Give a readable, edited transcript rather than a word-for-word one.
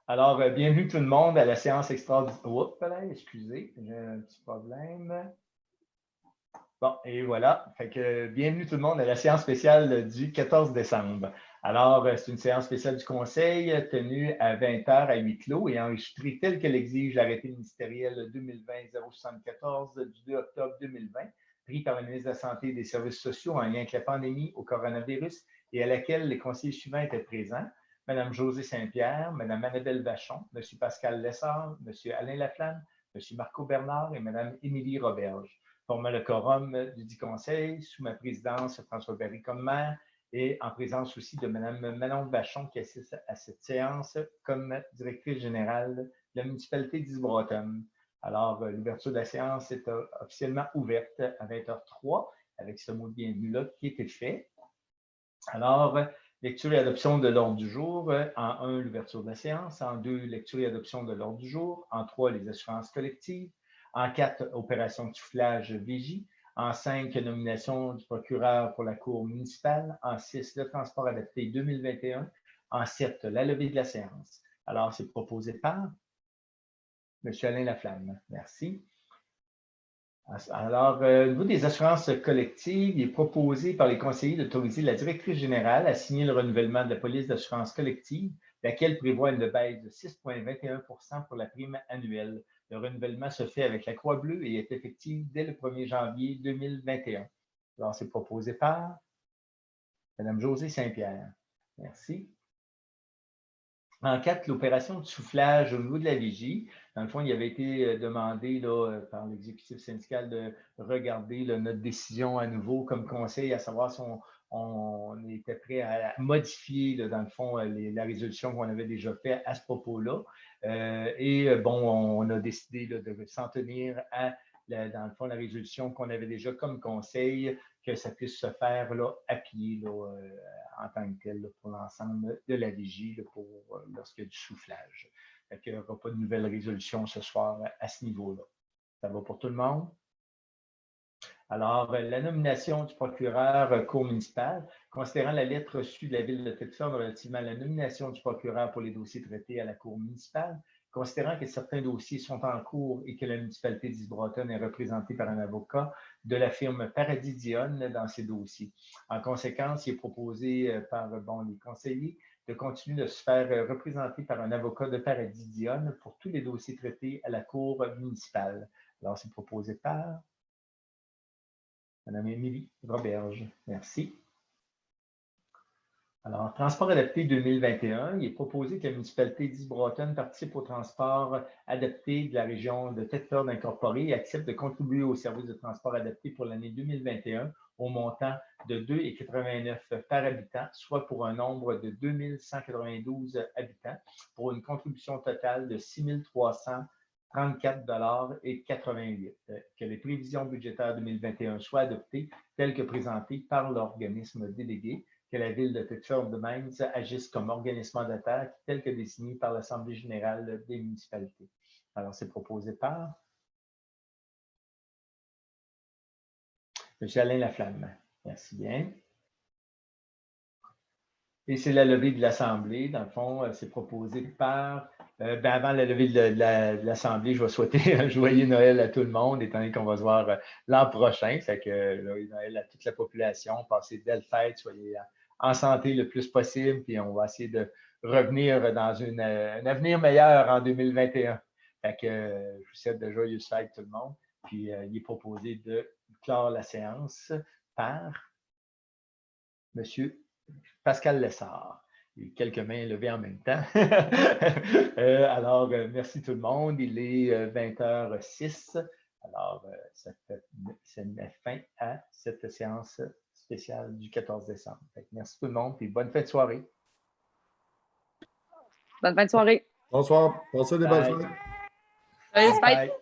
Alors, bienvenue tout le monde à la séance extraordinaire. Oups, excusez, j'ai un petit problème. Bon, et voilà. Fait que, bienvenue tout le monde à la séance spéciale du 14 décembre. Alors, c'est une séance spéciale du Conseil tenue à 20 h à huis clos et enregistrée telle que l'exige l'arrêté ministériel 2020-074 du 2 octobre 2020, pris par le ministre de la Santé et des Services sociaux en lien avec la pandémie au coronavirus et à laquelle les conseillers suivants étaient présents. Mme Josée Saint-Pierre, Mme Annabelle Vachon, M. Pascal Lessard, M. Alain Laflamme, M. Marco Bernard et Mme Émilie Roberge. Formant le quorum du dit conseil, sous ma présidence, François Berry comme maire, et en présence aussi de Mme Manon Vachon qui assiste à cette séance comme directrice générale de la municipalité d'Isle-Bretonne. Alors, l'ouverture de la séance est officiellement ouverte à 20h03 avec ce mot de bienvenue-là qui a été fait. Alors, lecture et adoption de l'ordre du jour. En 1, l'ouverture de la séance. En 2, lecture et adoption de l'ordre du jour. En 3, les assurances collectives. En 4, opération de soufflage Vigie. En 5, nomination du procureur pour la Cour municipale. En 6, le transport adapté 2021. En 7, la levée de la séance. Alors, c'est proposé par M. Alain Laflamme. Merci. Alors, au niveau des assurances collectives, il est proposé par les conseillers d'autoriser la directrice générale à signer le renouvellement de la police d'assurance collective, laquelle prévoit une baisse de 6,21 % pour la prime annuelle. Le renouvellement se fait avec la Croix-Bleue et est effectif dès le 1er janvier 2021. Alors, c'est proposé par Mme Josée Saint-Pierre. Merci. En 4, l'opération de soufflage au niveau de la vigie. Dans le fond, il avait été demandé là, par l'exécutif syndical de regarder là, notre décision à nouveau comme conseil, à savoir si on était prêt à modifier, là, dans le fond, la résolution qu'on avait déjà faite à ce propos-là. Bon, on a décidé là, de s'en tenir à, dans le fond, la résolution qu'on avait déjà comme conseil, que ça puisse se faire là, à pied là, en tant que tel là, pour l'ensemble de la vigie là, lorsqu'il y a du soufflage. Il n'y aura pas de nouvelle résolution ce soir à ce niveau-là. Ça va pour tout le monde? Alors, la nomination du procureur cour municipal, considérant la lettre reçue de la ville de Thetford relativement à la nomination du procureur pour les dossiers traités à la cour municipale, considérant que certains dossiers sont en cours et que la municipalité d'Isle-Bretonne est représentée par un avocat de la firme Paradis Dionne dans ces dossiers. En conséquence, il est proposé par les conseillers de continuer de se faire représenter par un avocat de Paradis Dionne pour tous les dossiers traités à la cour municipale. Alors, c'est proposé par Mme Émilie Roberge. Merci. Alors, transport adapté 2021, il est proposé que la municipalité d'Isle-Bretonne participe au transport adapté de la région de Thetford incorporée et accepte de contribuer au service de transport adapté pour l'année 2021 au montant de 2,89 par habitant, soit pour un nombre de 2192 habitants, pour une contribution totale de 6 334,88 $. Que les prévisions budgétaires 2021 soient adoptées telles que présentées par l'organisme délégué, que la ville de Thetford de Mines agisse comme organisme mandataire tel que désigné par l'Assemblée générale des municipalités. Alors, c'est proposé par M. Alain Laflamme. Merci bien. Et c'est la levée de l'Assemblée. Dans le fond, c'est proposé par... avant la levée de l'Assemblée, je vais souhaiter un joyeux Noël à tout le monde, étant donné qu'on va se voir l'an prochain. Fait que joyeux Noël à toute la population. Passez de belles fêtes, soyez en santé le plus possible, puis on va essayer de revenir dans un avenir meilleur en 2021. Fait que je vous souhaite de joyeuses fêtes tout le monde. Puis il est proposé de clore la séance par M. Pascal Lessard. Et quelques mains levées en même temps. Alors, merci tout le monde. Il est 20h06. Alors, ça met fin à cette séance spéciale du 14 décembre. Merci tout le monde et bonne fin de soirée. Bonne fin de soirée. Bonsoir. Passez des bonnes fêtes. Joyeuses fêtes.